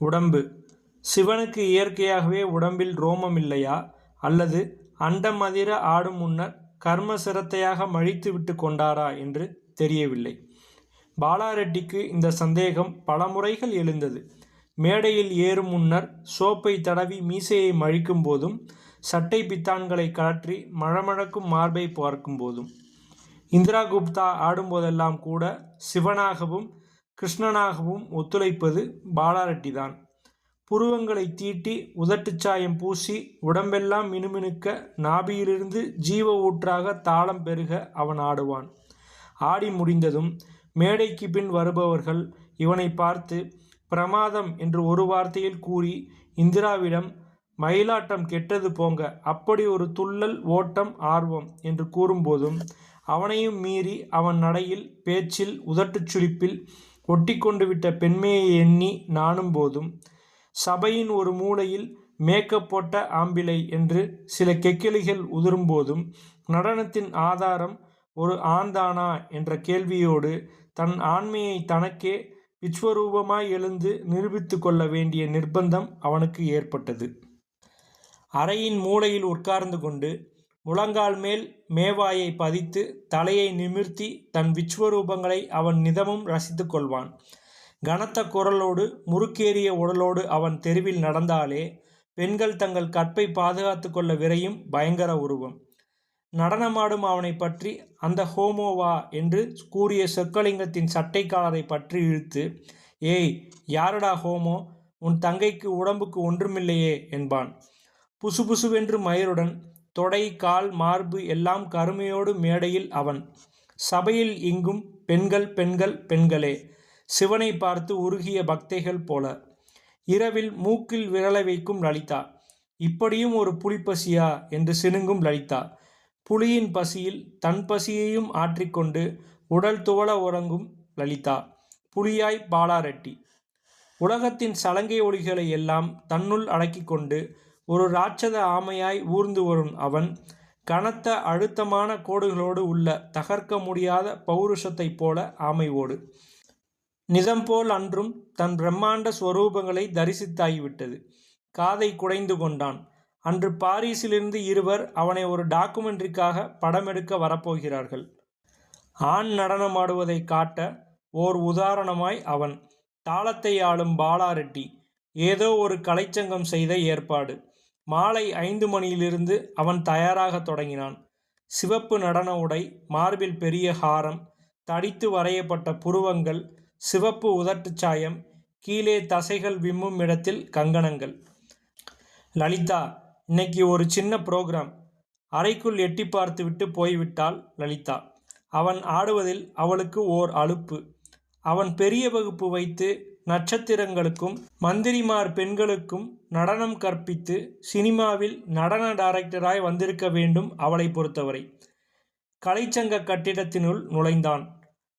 உடம்பு. சிவனுக்கு இயற்கையாகவே உடம்பில் ரோமம் இல்லையா, அல்லது அண்டம் அதிர ஆடும் முன்னர் கர்ம சிரத்தையாக மழித்து விட்டு கொண்டாரா என்று தெரியவில்லை. பாலாரெட்டிக்கு இந்த சந்தேகம் பல முறைகள் எழுந்தது. மேடையில் ஏறும் முன்னர் சோப்பை தடவி மீசையை மழிக்கும் போதும், சட்டை பித்தான்களை கழற்றி மழமழக்கும் மார்பை பார்க்கும் போதும். இந்திரா குப்தா ஆடும்போதெல்லாம் கூட சிவனாகவும் கிருஷ்ணனாகவும் ஒத்துழைப்பது பாலாரெட்டிதான். புருவங்களை தீட்டி உதட்டுச்சாயம் பூசி உடம்பெல்லாம் மினுமினுக்க நாபியிலிருந்து ஜீவ ஊற்றாக தாளம் பெருக அவன் ஆடுவான். ஆடி முடிந்ததும் மேடைக்கு பின் வருபவர்கள் இவனை பார்த்து பிரமாதம் என்று ஒரு வார்த்தையில் கூறி இந்திராவிடம் மயிலாட்டம் கெட்டது போங்க, அப்படி ஒரு துள்ளல், ஓட்டம், ஆர்வம் என்று கூறும்போதும், அவனையும் மீறி அவன் நடையில், பேச்சில், உதட்டுச் சுழிப்பில் ஒட்டிக்கொண்டு விட்ட பெண்மையை எண்ணி நாணும் போதும், சபையின் ஒரு மூலையில் மேக்கப் போட்ட ஆம்பிளை என்று சில கெக்கிலிகள் உதிரும்போதும், நடனத்தின் ஆதாரம் ஒரு ஆண்தானா என்ற கேள்வியோடு தன் ஆண்மையை தனக்கே விஸ்வரூபமாய் எழுந்து நிரூபித்து கொள்ள வேண்டிய நிர்பந்தம் அவனுக்கு ஏற்பட்டது. அறையின் மூலையில் உட்கார்ந்து கொண்டு முழங்கால் மேல் மேவாயை பதித்து தலையை நிமிர்த்தி தன் விஸ்வரூபங்களை அவன் நிதமும் ரசித்து கொள்வான். கனத்த குரலோடு முறுக்கேறிய உடலோடு அவன் தெருவில் நடந்தாலே பெண்கள் தங்கள் கற்பை பாதுகாத்து கொள்ள விரையும் பயங்கர உருவம். நடனமாடும் அவனை பற்றி அந்த ஹோமோவா என்று கூறிய சொக்கலிங்கத்தின் சட்டைக்காலரை பற்றி இழுத்து, ஏய் யாரடா ஹோமோ, உன் தங்கைக்கு உடம்புக்கு ஒன்றுமில்லையே என்பான். புசுபுசுவென்று மயிருடன் தொடை, கால், மார்பு எல்லாம் கருமையோடு மேடையில் அவன். சபையில் எங்கும் பெண்கள் பெண்கள் பெண்களே, சிவனை பார்த்து உருகிய பக்தைகள் போல. இரவில் மூக்கில் விரலை வைக்கும் லலிதா. இப்படியும் ஒரு புலிப்பசியா என்று சினுங்கும் லலிதா. புலியின் பசியில் தன் பசியையும் ஆற்றிக்கொண்டு உடல் துவள உறங்கும் லலிதா. புலியாய் பாலாரெட்டி. உலகத்தின் சலங்கை ஒளிகளை எல்லாம் தன்னுள் அடக்கி கொண்டு ஒரு ராட்சத ஆமையாய் ஊர்ந்து வரும் அவன், கனத்த அழுத்தமான கோடுகளோடு உள்ள தகர்க்க முடியாத பௌருஷத்தைப் போல ஆமைவோடு. நிதம்போல் அன்றும் தன் பிரம்மாண்ட ஸ்வரூபங்களை தரிசித்தாகிவிட்டது. காதை குடைந்து கொண்டான். அன்று பாரிஸிலிருந்து இருவர் அவனை ஒரு டாக்குமெண்ட்ரிக்காக படமெடுக்க வரப்போகிறார்கள். ஆண் நடனமாடுவதை காட்ட ஓர் உதாரணமாய் அவன். தாளத்தை ஆளும் பாலாரெட்டி. ஏதோ ஒரு கலைச்சங்கம் செய்த ஏற்பாடு. மாலை 5 மணியிலிருந்து அவன் தயாராக தொடங்கினான். சிவப்பு நடன உடை, மார்பில் பெரிய ஹாரம், தடித்து வரையப்பட்ட புருவங்கள், சிவப்பு உதட்டுச்சாயம், கீழே தசைகள் விம்மும் இடத்தில் கங்கணங்கள். லலிதா, இன்னைக்கு ஒரு சின்ன புரோகிராம். அறைக்குள் எட்டி பார்த்து விட்டு போய்விட்டாள் லலிதா. அவன் ஆடுவதில் அவளுக்கு ஓர் அலுப்பு. அவன் பெரிய வகுப்பு வைத்து நட்சத்திரங்களுக்கும் மந்திரிமார் பெண்களுக்கும் நடனம் கற்பித்து சினிமாவில் நடன டைரக்டராய் வந்திருக்க வேண்டும். அவளை பொறுத்தவரை கலைச்சங்க கட்டிடத்தினுள் நுழைந்தான்.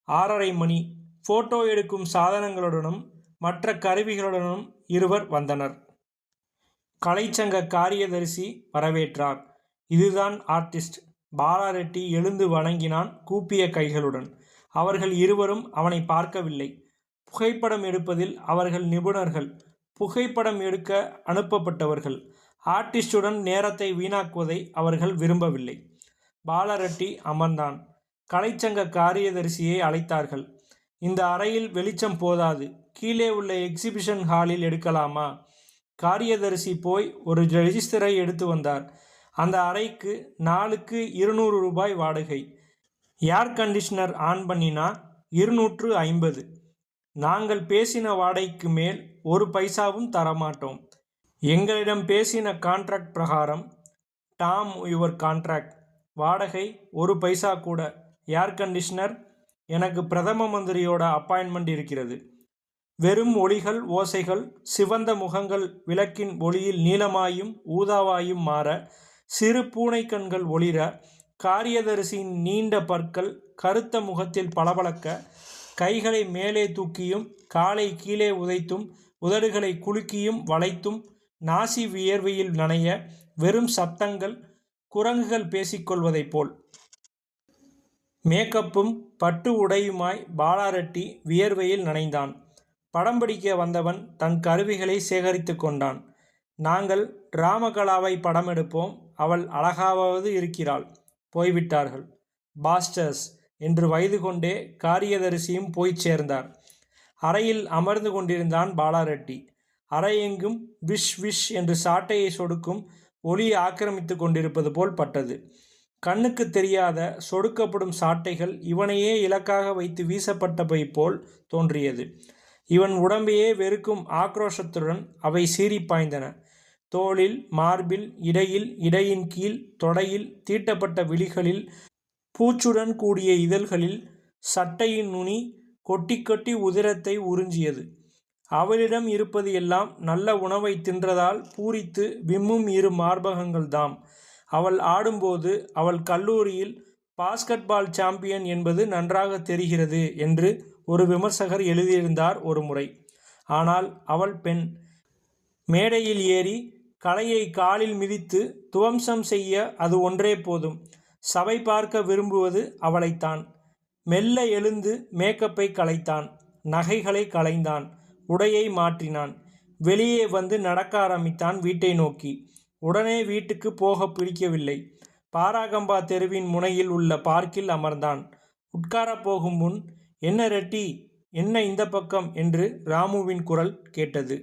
6:30 மணி. போட்டோ எடுக்கும் சாதனங்களுடனும் மற்ற கருவிகளுடனும் இருவர் வந்தனர். கலைச்சங்க காரியதரிசி வரவேற்றார். இதுதான் ஆர்டிஸ்ட். பாலாரெட்டி எழுந்து வணங்கினான் கூப்பிய கைகளுடன். அவர்கள் இருவரும் அவனை பார்க்கவில்லை. புகைப்படம் எடுப்பதில் அவர்கள் நிபுணர்கள். புகைப்படம் எடுக்க அனுப்பப்பட்டவர்கள். ஆர்டிஸ்டுடன் நேரத்தை வீணாக்குவதை அவர்கள் விரும்பவில்லை. பாலாரெட்டி அமர்ந்தான். கலைச்சங்க காரியதரிசியை அழைத்தார்கள். இந்த அறையில் வெளிச்சம் போதாது, கீழே உள்ள எக்ஸிபிஷன் ஹாலில் எடுக்கலாமா? காரியதரிசி போய் ஒரு ரெஜிஸ்டரை எடுத்து வந்தார். அந்த அறைக்கு நாளுக்கு 200 ரூபாய் வாடகை. ஏர் கண்டிஷனர் ஆன் பண்ணினா 250. நாங்கள் பேசின வாடகைக்கு மேல் ஒரு பைசாவும் தரமாட்டோம். எங்களிடம் பேசின கான்ட்ராக்ட் பிரகாரம், டாம் யுவர் கான்ட்ராக்ட், வாடகை 1 பைசா கூட. ஏர் கண்டிஷனர், எனக்கு பிரதம மந்திரியோட அப்பாயின்மெண்ட் இருக்கிறது. வெறும் ஒளிகள், ஓசைகள், சிவந்த முகங்கள் விளக்கின் ஒளியில் நீலமாயும் ஊதாவாயும் மாற, சிறு பூனை கண்கள் ஒளிர, காரியதரிசியின் நீண்ட பற்கள் கருத்த முகத்தில் பளபளக்க, கைகளை மேலே தூக்கியும் காலை கீழே உதைத்தும் உதடுகளை குலுக்கியும் வளைத்தும் நாசி வியர்வையில் நனைய, வெறும் சப்தங்கள், குரங்குகள் பேசிக்கொள்வதைப் போல். மேக்கப்பும் பட்டு உடையுமாய் பாலாரெட்டி வியர்வையில் நனைந்தான். படம் பிடிக்க வந்தவன் தன் கருவிகளை சேகரித்து கொண்டான். நாங்கள் ராமகலாவை படம் எடுப்போம். அவள் அழகாவது இருக்கிறாள். போய்விட்டார்கள். பாஸ்டர்ஸ் என்று வயது கொண்டே காரியதரிசியும் போய்ச் சேர்ந்தார். அறையில் அமர்ந்து கொண்டிருந்தான் பாலாரெட்டி. அறையெங்கும் விஷ் விஷ் என்று சாட்டையை சொடுக்கும் ஒளி ஆக்கிரமித்து கொண்டிருப்பது போல் பட்டது. கண்ணுக்கு தெரியாத சொடுக்கப்படும் சாட்டைகள் இவனையே இலக்காக வைத்து வீசப்பட்டவை போல் தோன்றியது. இவன் உடம்பையே வெறுக்கும் ஆக்ரோஷத்துடன் அவை சீறி பாய்ந்தன. தோளில், மார்பில், இடையில், இடையின் கீழ், தொடையில், தீட்டப்பட்ட விழிகளில், பூச்சுடன் கூடிய இதழ்களில் சட்டையின் நுனி கொட்டி கொட்டி உதிரத்தை உறிஞ்சியது. அவளிடம் இருப்பது எல்லாம் நல்ல உணவை தின்றதால் பூரித்து விம்மும் இரு மார்பகங்கள்தாம். அவள் ஆடும்போது அவள் கல்லூரியில் பாஸ்கட்பால் சாம்பியன் என்பது நன்றாக தெரிகிறது என்று ஒரு விமர்சகர் எழுதியிருந்தார் ஒரு முறை. ஆனால் அவள் பெண். மேடையில் ஏறி கலையை காலில் மிதித்து துவம்சம் செய்ய அது ஒன்றே போதும். சபை பார்க்க விரும்புவது அவளைத்தான். மெல்ல எழுந்து மேக்கப்பை களைத்தான். நகைகளை களைந்தான். உடையை மாற்றினான். வெளியே வந்து நடக்க ஆரம்பித்தான் வீட்டை நோக்கி. உடனே வீட்டுக்கு போக பிடிக்கவில்லை. பாராகம்பா தெருவின் முனையில் உள்ள பார்க்கில் அமர்ந்தான். உட்காரப் போகும் முன், என்ன ரெட்டி, என்ன இந்த பக்கம் என்று ராமுவின் குரல் கேட்டது.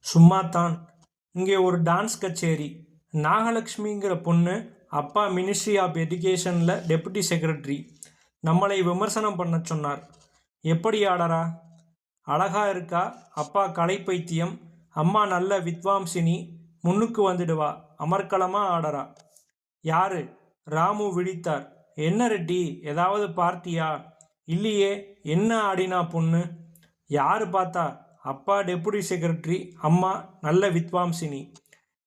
சும்மாத்தான். இங்கே ஒரு டான்ஸ் கச்சேரி. நாகலட்சுமிங்கிற பொண்ணு அப்பா மினிஸ்ட்ரி ஆஃப் எஜுகேஷனில் டெபுட்டி செக்ரட்டரி. நம்மளை விமர்சனம் பண்ண சொன்னார். எப்படி ஆடறா? அழகா இருக்கா. அப்பா கலை பைத்தியம், அம்மா நல்ல வித்வாம்சினி. முன்னுக்கு வந்துடுவா. அமர்க்களமா ஆடறா. யாரு? ராமு விழித்தார். என்ன ரெட்டி, ஏதாவது பார்த்தியா? இல்லையே. என்ன ஆடினா பொண்ணு? யாரு பார்த்தா? அப்பா டெபுட்டி செக்ரட்டரி, அம்மா நல்ல வித்வாம்சினி.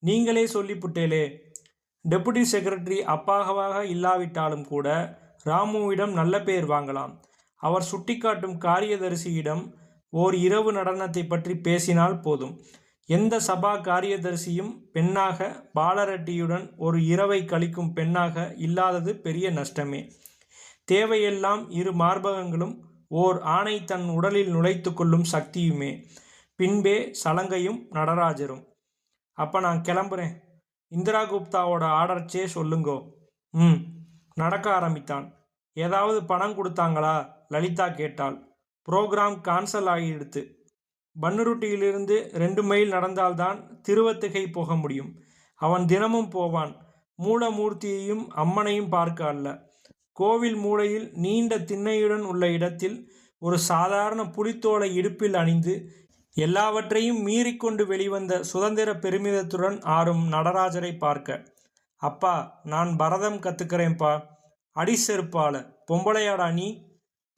நீங்களே சொல்லிப்புட்டேலே. டெபுட்டி செக்ரட்டரி அப்பாவாக இல்லாவிட்டாலும் கூட ராமுவிடம் நல்ல பேர் வாங்கலாம். அவர் சுட்டிக்காட்டும் காரியதரிசியிடம் ஓர் இரவு நடனத்தை பற்றி பேசினால் போதும். எந்த சபா காரியதரிசியும் பெண்ணாக, பாலரெட்டியுடன் ஒரு இரவை கழிக்கும் பெண்ணாக இல்லாதது பெரிய நஷ்டமே. தேவையெல்லாம் இரு மார்பகங்களும் ஓர் ஆணை தன் உடலில் நுழைத்து கொள்ளும் சக்தியுமே. பின்பே சலங்கையும் நடராஜரும். அப்போ நான் கிளம்புறேன். இந்திரா குப்தாவோட ஆர்டர்ச்சே சொல்லுங்கோ. நடக்க ஆரம்பித்தான். ஏதாவது பணம் கொடுத்தாங்களா? லலிதா கேட்டாள். புரோகிராம் கான்சல் ஆகிடுத்து. பன்ருட்டியிலிருந்து 2 மைல் நடந்தால்தான் திருவத்திகை போக முடியும். அவன் தினமும் போவான். மூலமூர்த்தியையும் அம்மனையும் பார்க்க அல்ல. கோவில் மூலையில் நீண்ட திண்ணையுடன் உள்ள இடத்தில் ஒரு சாதாரண புலித்தோலை இடுப்பில் அணிந்து எல்லாவற்றையும் மீறிக்கொண்டு வெளிவந்த சுதந்திர பெருமிதத்துடன் ஆடும் நடராஜரை பார்க்க. அப்பா, நான் பரதம் கற்றுக்கிறேன்ப்பா. அடிசெருப்பால, பொம்பளையாடா நீ?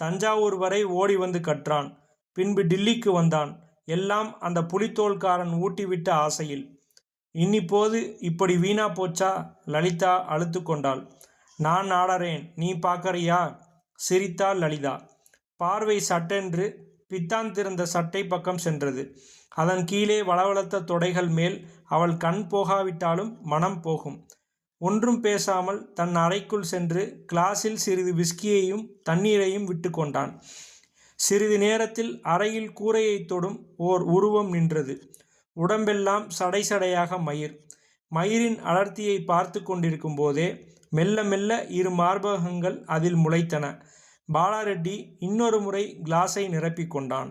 தஞ்சாவூர் வரை ஓடி வந்து கற்றான். பின்பு டில்லிக்கு வந்தான். எல்லாம் அந்த புலித்தோல்காரன் ஊட்டிவிட்ட ஆசையில். இன்னிப்போது இப்படி வீணா போச்சா? லலிதா அழுத்து கொண்டாள். நான் ஆடறேன், நீ பார்க்கறியா? சிரித்தாள் லலிதா. பார்வை சட்டென்று பித்தான் திறந்த சட்டை பக்கம் சென்றது. அதன் கீழே வளவளத்த தொடைகள் மேல் அவள் கண் போகாவிட்டாலும் மனம் போகும். ஒன்றும் பேசாமல் தன் அறைக்குள் சென்று கிளாஸில் சிறிது விஸ்கியையும் தண்ணீரையும் விட்டு கொண்டான். சிறிது நேரத்தில் அறையில் கூரையை தொடும் ஓர் உருவம் நின்றது. உடம்பெல்லாம் சடை சடையாக மயிர். மயிரின் அடர்த்தியை பார்த்து கொண்டிருக்கும் போதே மெல்ல மெல்ல இரு மார்பகங்கள் அதில் முளைத்தன. பாலாரெட்டி இன்னொரு முறை கிளாஸை நிரப்பிக் கொண்டான்.